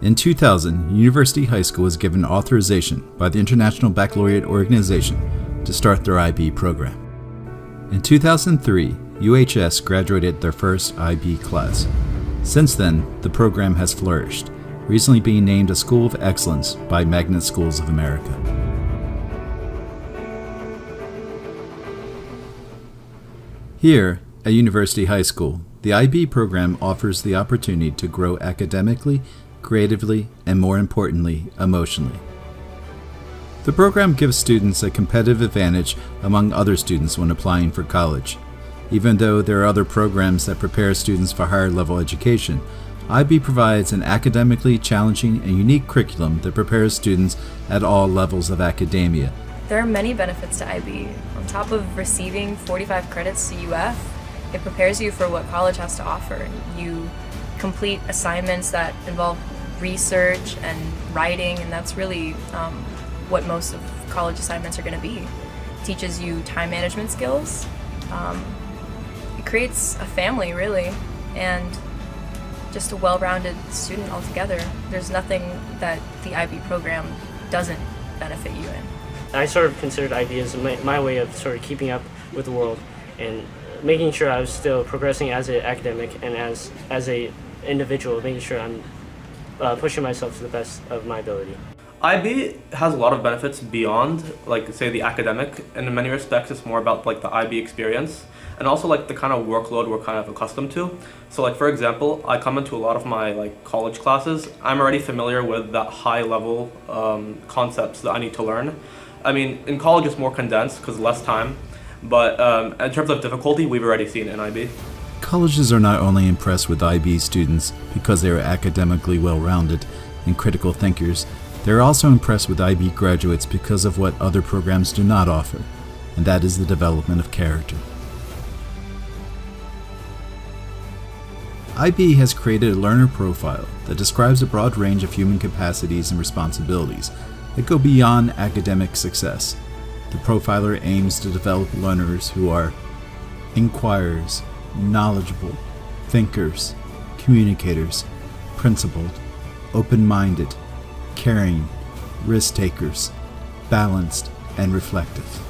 In 2000, University High School was given authorization by the International Baccalaureate Organization to start their IB program. In 2003, UHS graduated their first IB class. Since then, the program has flourished, recently being named a School of Excellence by Magnet Schools of America. Here, at University High School, the IB program offers the opportunity to grow academically, creatively, and more importantly, emotionally. The program gives students a competitive advantage among other students when applying for college. Even though there are other programs that prepare students for higher level education, IB provides an academically challenging and unique curriculum that prepares students at all levels of academia. There are many benefits to IB. On top of receiving 45 credits to UF, it prepares you for what college has to offer. You complete assignments that involve research and writing, and that's really what most of college assignments are going to be. It teaches you time management skills. It creates a family, really, and just a well-rounded student altogether. There's nothing that the IB program doesn't benefit you in. I sort of considered IB as my way of sort of keeping up with the world and making sure I was still progressing as an academic and as a individual, making sure I'm pushing myself to the best of my ability. IB has a lot of benefits beyond, like, say, the academic, and in many respects it's more about like the IB experience and also like the kind of workload we're kind of accustomed to. So like, for example, I come into a lot of my like college classes, I'm already familiar with that high level concepts that I need to learn. I mean, in college it's more condensed because less time, but in terms of difficulty, we've already seen it in IB. Colleges are not only impressed with IB students because they are academically well-rounded and critical thinkers, they are also impressed with IB graduates because of what other programs do not offer, and that is the development of character. IB has created a learner profile that describes a broad range of human capacities and responsibilities that go beyond academic success. The profiler aims to develop learners who are inquirers, knowledgeable, thinkers, communicators, principled, open-minded, caring, risk-takers, balanced, and reflective.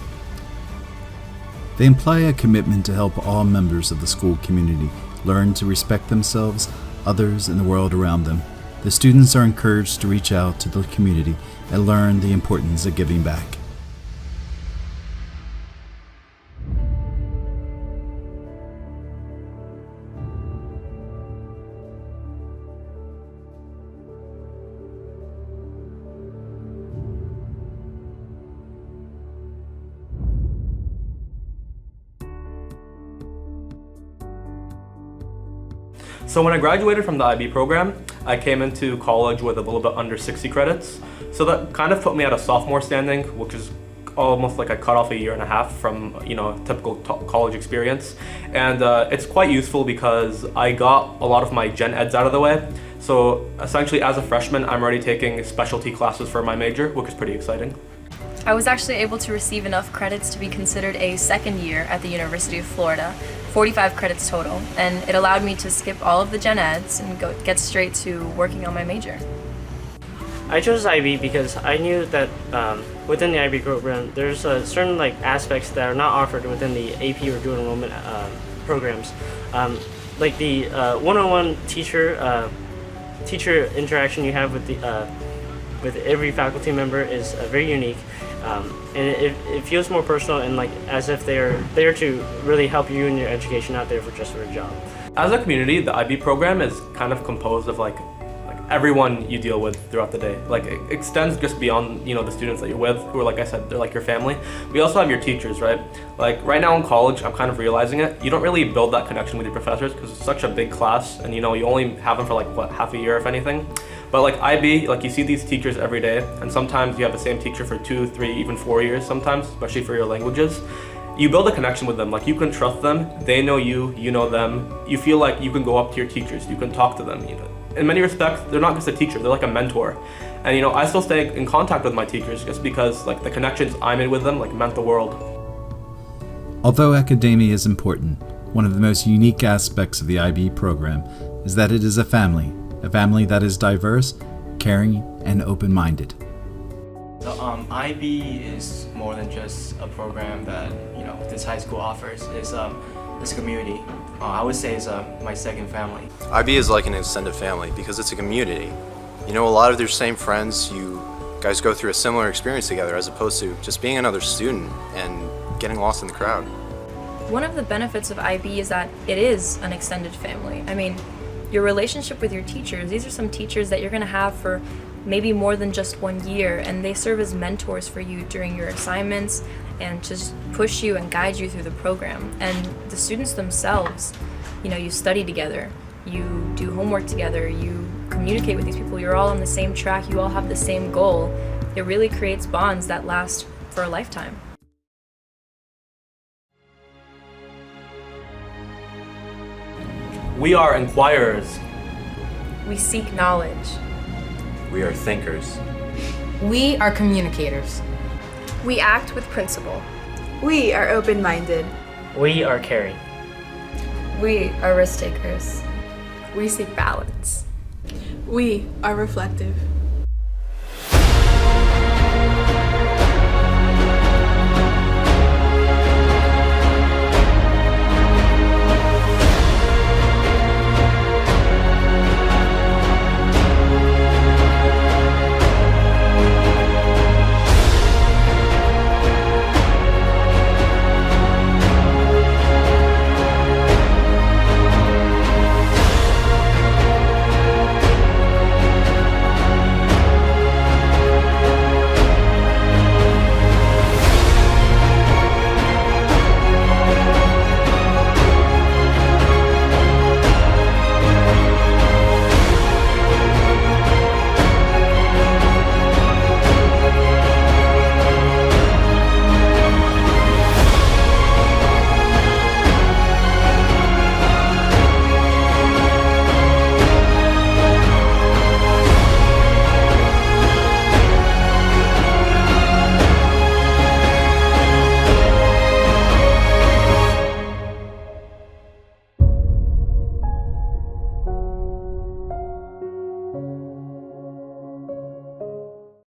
They imply a commitment to help all members of the school community learn to respect themselves, others, and the world around them. The students are encouraged to reach out to the community and learn the importance of giving back. So when I graduated from the IB program, I came into college with a little bit under 60 credits. So that kind of put me at a sophomore standing, which is almost like I cut off a year and a half from, typical college experience. And it's quite useful because I got a lot of my gen eds out of the way. So essentially as a freshman, I'm already taking specialty classes for my major, which is pretty exciting. I was actually able to receive enough credits to be considered a second year at the University of Florida, 45 credits total, and it allowed me to skip all of the gen eds and get straight to working on my major. I chose IB because I knew that within the IB program there's certain aspects that are not offered within the AP or dual enrollment programs. Like the one-on-one teacher interaction you have with every faculty member is very unique. And it feels more personal and as if they're there to really help you in your education, not there just for a job. As a community, the IB program is kind of composed of everyone you deal with throughout the day. It extends just beyond the students that you're with, who are, like I said, they're like your family. We also have your teachers, right? Right now in college, I'm kind of realizing it. You don't really build that connection with your professors because it's such a big class, and you only have them for half a year, if anything. But IB, you see these teachers every day, and sometimes you have the same teacher for 2, 3, even 4 years sometimes, especially for your languages. You build a connection with them, you can trust them, they know you, you know them. You feel like you can go up to your teachers, you can talk to them. In many respects, they're not just a teacher, they're like a mentor. And I still stay in contact with my teachers just because the connections I made with them meant the world. Although academia is important, one of the most unique aspects of the IB program is that it is a family that is diverse caring, and open-minded. So IB is more than just a program that this high school offers. It's a community. I would say it's my second family. IB is like an extended family because it's a community. You know a lot of your same friends. You guys go through a similar experience together as opposed to just being another student and getting lost in the crowd. One of the benefits of IB is that it is an extended family. I mean, your relationship with your teachers, these are some teachers that you're going to have for maybe more than just 1 year, and they serve as mentors for you during your assignments and just push you and guide you through the program. And the students themselves, you study together, you do homework together, you communicate with these people, you're all on the same track, you all have the same goal. It really creates bonds that last for a lifetime. We are inquirers. We seek knowledge. We are thinkers. We are communicators. We act with principle. We are open-minded. We are caring. We are risk takers. We seek balance. We are reflective.